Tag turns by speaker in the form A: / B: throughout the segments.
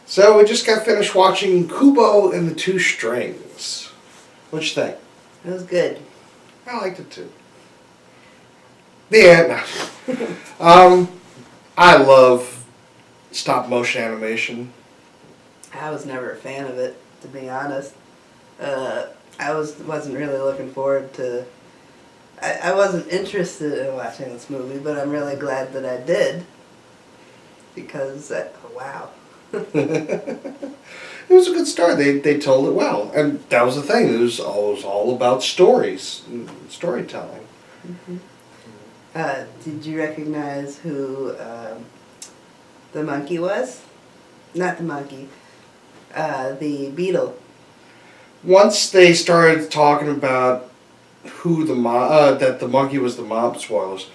A: So we just got finished watching Kubo and the Two Strings. What'd you think?
B: It was good.
A: I liked it too. The end. I love stop motion animation.
B: I was never a fan of it, to be honest. I wasn't really looking forward to. I wasn't interested in watching this movie, but I'm really glad that I did. Because, wow.
A: It was a good story. They told it well, and that was the thing. It was all about stories, and storytelling.
B: Mm-hmm. Did you recognize who the monkey was? Not the monkey. The beetle.
A: Once they started talking about who the that the monkey was the mom. Spoilers.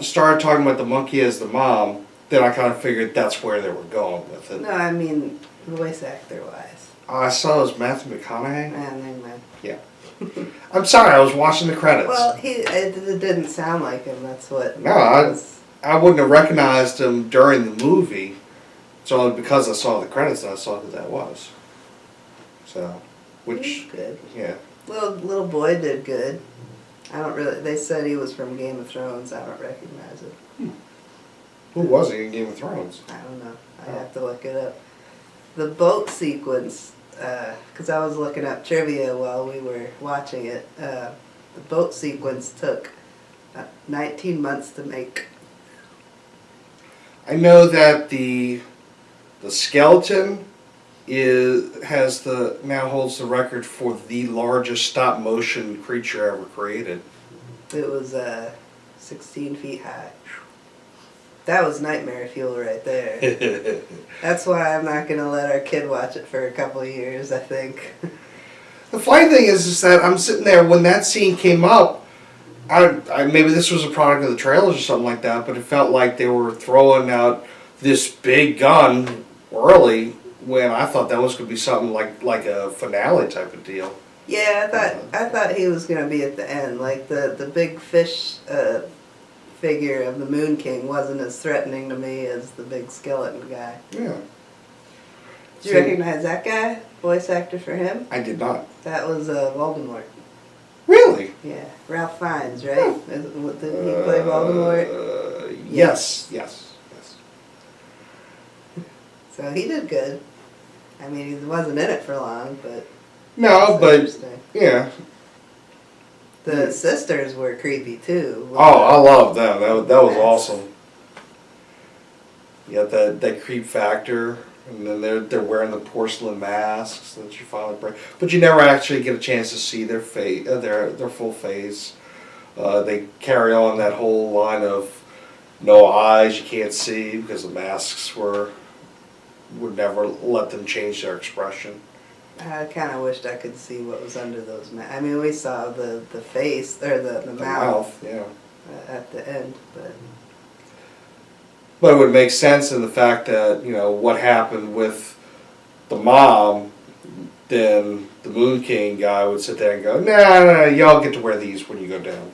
A: Started talking about the monkey as the mom. Then I kind of figured that's where they were going with it.
B: No, I mean voice actor wise.
A: I saw it was Matthew McConaughey.
B: Never mind.
A: Yeah. I'm sorry, I was watching the credits.
B: Well, it didn't sound like him. That's what.
A: No, I wouldn't have recognized him during the movie. It's only because I saw the credits that I saw who that was. So, which
B: good.
A: Yeah.
B: Little boy did good. I don't really. They said he was from Game of Thrones. I don't recognize it.
A: Who was he in Game of Thrones?
B: I don't know. I have to look it up. The boat sequence, because I was looking up trivia while we were watching it. The boat sequence took 19 months to make.
A: I know that the skeleton now holds the record for the largest stop motion creature ever created.
B: It was 16 feet high. That was nightmare fuel right there. That's why I'm not going to let our kid watch it for a couple of years, I think.
A: The funny thing is that I'm sitting there when that scene came up. I maybe this was a product of the trailers or something like that, but it felt like they were throwing out this big gun early when I thought that was going to be something like a finale type of deal.
B: Yeah, I thought he was going to be at the end. Like the big fish figure of the Moon King wasn't as threatening to me as the big skeleton guy.
A: Yeah.
B: Did you recognize that guy? Voice actor for him?
A: I did not.
B: That was Voldemort.
A: Really?
B: Yeah, Ralph Fiennes, right? Didn't he play Voldemort?
A: Yes.
B: So he did good. I mean, he wasn't in it for long, but
A: no, but yeah.
B: The sisters were creepy too.
A: Oh, I love them. That was awesome. You got that creep factor, and then they're wearing the porcelain masks that you finally break. But you never actually get a chance to see their face, their full face. They carry on that whole line of no eyes, you can't see, because the masks would never let them change their expression.
B: I kind of wished I could see what was under those masks. I mean, we saw the face, or the mouth
A: yeah.
B: At the end,
A: But it would make sense in the fact that, what happened with the mom, then the Moon King guy would sit there and go, nah, y'all get to wear these when you go down.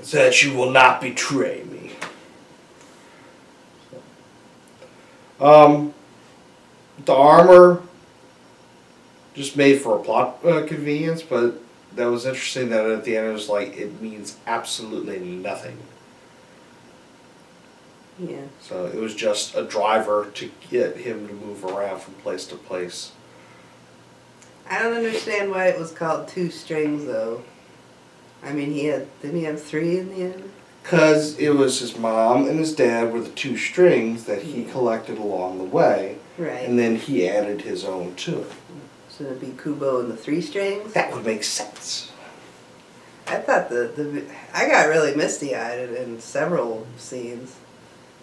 A: So that you will not betray me. The armor just made for a plot convenience, but that was interesting that at the end it was like, it means absolutely nothing.
B: yeah.
A: So it was just a driver to get him to move around from place to place.
B: I don't understand why it was called Two Strings, though. I mean, didn't he have three in the end?
A: Because it was his mom and his dad were the two strings that he collected along the way.
B: Right.
A: And then he added his own to it.
B: So it'd be Kubo and the Three Strings?
A: That would make sense.
B: I thought I got really misty-eyed in several scenes.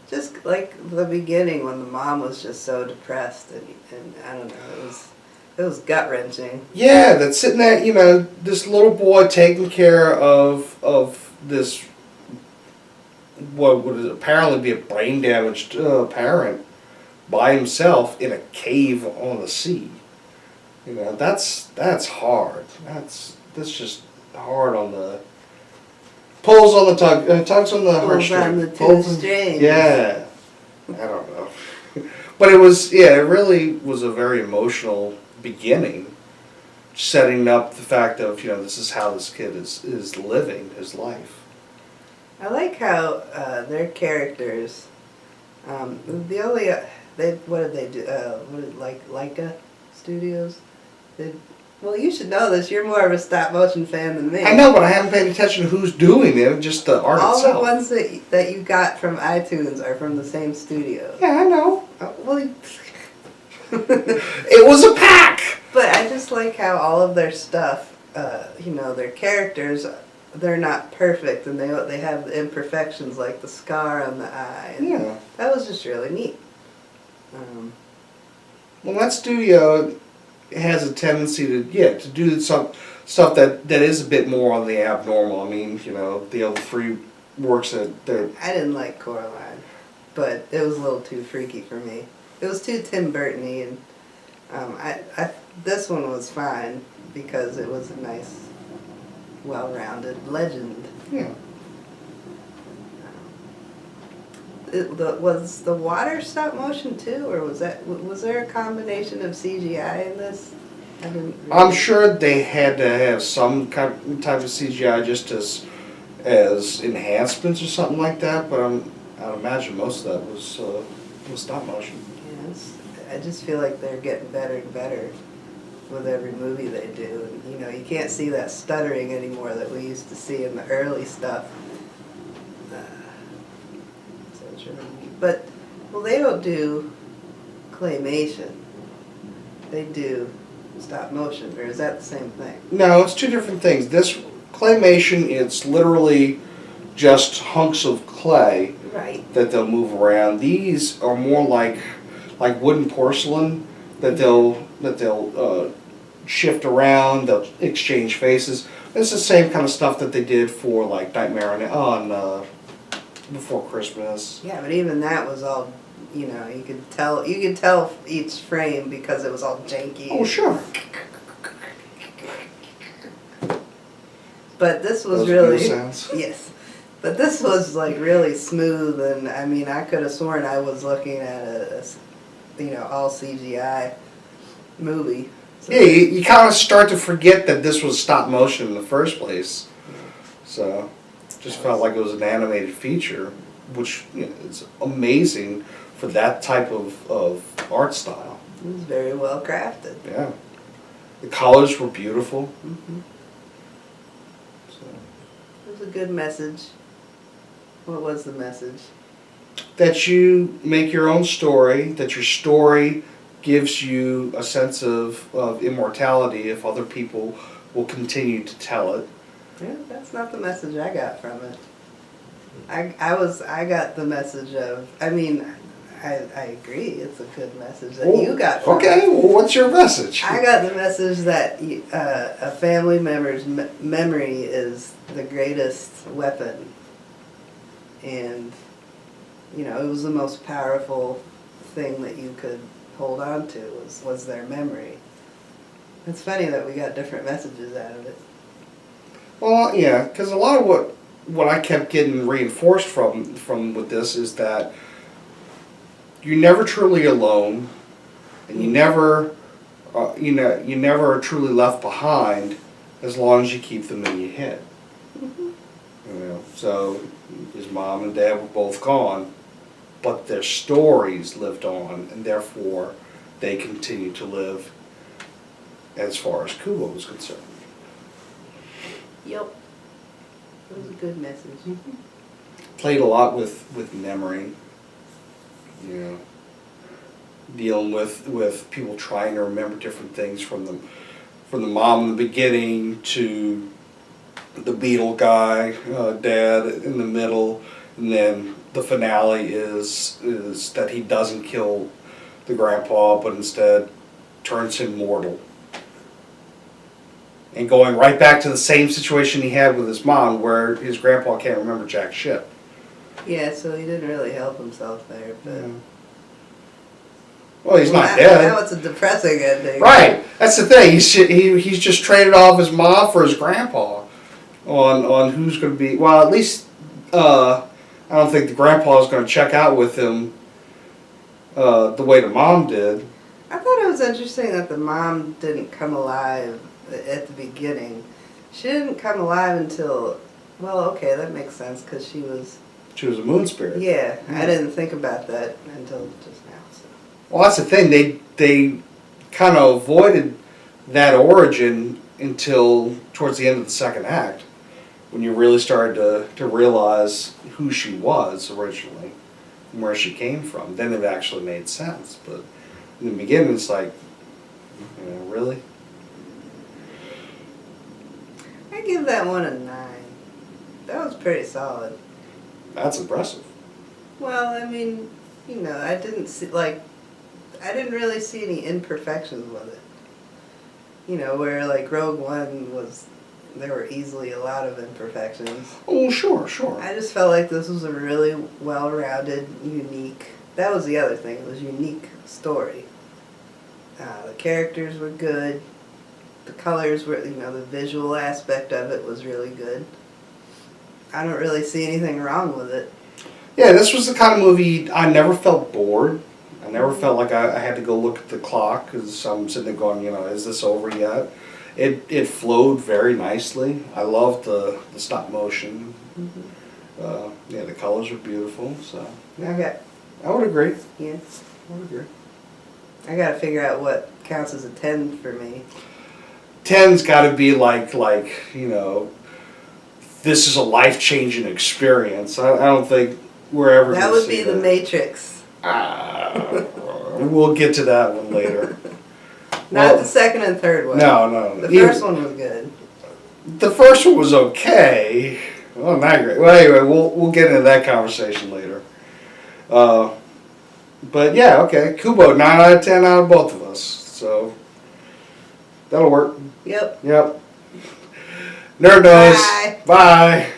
B: Just like the beginning when the mom was just so depressed and I don't know, it was gut-wrenching.
A: Yeah, that's sitting there, this little boy taking care of this, what would apparently be a brain-damaged parent by himself in a cave on the sea. That's hard. That's just hard on Pulls on the tug, tugs on the
B: Pulls
A: heartstring.
B: on the two
A: Pulls on-
B: strings.
A: Yeah. I don't know. But it was, yeah, it really was a very emotional beginning, setting up the fact of, this is how this kid is living his life.
B: I like how their characters, the only, what did they do, what did, Leica Studios? Well, you should know this, you're more of a stop motion fan than me.
A: I know, but I haven't paid attention to who's doing it, just the art
B: All
A: itself.
B: the ones that you got from iTunes are from the same studio.
A: Yeah, I know.
B: Well,
A: It was a pack!
B: but I just like how all of their stuff, their characters, they're not perfect, and they have imperfections like the scar on the eye. And
A: Yeah.
B: that was just really neat.
A: Well, that studio has a tendency to do some stuff that is a bit more on the abnormal. I mean, the other three works that
B: I didn't like Coraline, but it was a little too freaky for me. It was too Tim Burton-y, and this one was fine because it was a nice, well-rounded legend.
A: yeah.
B: Was the water stop motion too, or was there a combination of CGI in this? I didn't.
A: I'm sure they had to have some type of CGI just as enhancements or something like that, but I'd imagine most of that was stop motion.
B: Yes, I just feel like they're getting better and better with every movie they do, and you can't see that stuttering anymore that we used to see in the early stuff. So it's really neat. But they don't do claymation. They do stop motion, or is that the same thing?
A: No, it's two different things. This claymation, it's literally just hunks of clay
B: Right.
A: that they'll move around. These are more like wooden porcelain that they'll shift around. They'll exchange faces. It's the same kind of stuff that they did for like Nightmare on Before Christmas.
B: Yeah, but even that was all, you could tell each frame because it was all janky.
A: Oh, sure.
B: But this was
A: Those
B: really
A: good sounds.
B: yes. But this was like really smooth, and I mean, I could have sworn I was looking at a all CGI movie. So,
A: Yeah, you kind of start to forget that this was stop motion in the first place. So, just felt like it was an animated feature, which is amazing for that type of art style.
B: it was very well crafted.
A: Yeah. The colors were beautiful.
B: Mm-hmm.
A: So.
B: It was a good message. What was the message?
A: That you make your own story, that your story gives you a sense of immortality if other people will continue to tell it.
B: Yeah, that's not the message I got from it. I got the message of, I agree, it's a good message that you got from
A: Okay,
B: it.
A: well, what's your message?
B: I got the message that a family member's memory is the greatest weapon. And, it was the most powerful thing that you could hold on to was their memory. It's funny that we got different messages out of it.
A: Well, yeah, because a lot of what I kept getting reinforced from with this is that you're never truly alone, and you never are truly left behind as long as you keep them in your head.
B: Mm-hmm.
A: So his mom and dad were both gone, but their stories lived on, and therefore they continued to live as far as Kubo was concerned.
B: Yep. It was a good message.
A: Played a lot with memory, dealing with people trying to remember different things from the mom in the beginning to the Beetle guy, dad in the middle, and then the finale is that he doesn't kill the grandpa, but instead turns him mortal. And going right back to the same situation he had with his mom, where his grandpa can't remember jack shit.
B: Yeah, so he didn't really help himself there, but...
A: Yeah. Well, he's not
B: now,
A: dead.
B: Now it's a depressing ending.
A: Right. That's the thing. He's just traded off his mom for his grandpa. on who's going to be. Well, at least I don't think the grandpa is going to check out with him the way the mom did.
B: I thought it was interesting that the mom didn't come alive at the beginning. She didn't come alive until, well, okay, that makes sense because she was.
A: She was a moon spirit.
B: Yeah, I didn't think about that until just now. So.
A: Well, that's the thing. They kind of avoided that origin until towards the end of the second act, when you really started to realize who she was originally and where she came from. Then it actually made sense. But in the beginning, it's like, really?
B: I give that one a 9. That was pretty solid.
A: That's impressive.
B: Well, I mean, I didn't really see any imperfections with it. Where like Rogue One there were easily a lot of imperfections.
A: Oh, sure.
B: I just felt like this was a really well-rounded, unique, that was the other thing, it was a unique story. The characters were good, the colors were, the visual aspect of it was really good. I don't really see anything wrong with it.
A: Yeah, this was the kind of movie I never felt bored. I never felt like I had to go look at the clock because I'm sitting there going, is this over yet? It flowed very nicely. I loved the stop motion. Mm-hmm. The colors were beautiful. So
B: Okay.
A: I would agree.
B: Yeah.
A: I would agree.
B: I got to figure out what counts as a 10 for me.
A: 10's got to be like this is a life-changing experience. I don't think we're ever.
B: That would be The Matrix.
A: We'll get to that one later.
B: Not the second and third one.
A: No.
B: The first one was good.
A: The first one was okay. Well, not great. Well, anyway, we'll get into that conversation later. But yeah, okay. Kubo, 9 out of 10 out of both of us. So that'll work.
B: Yep.
A: Nerd knows.
B: Bye.
A: Bye.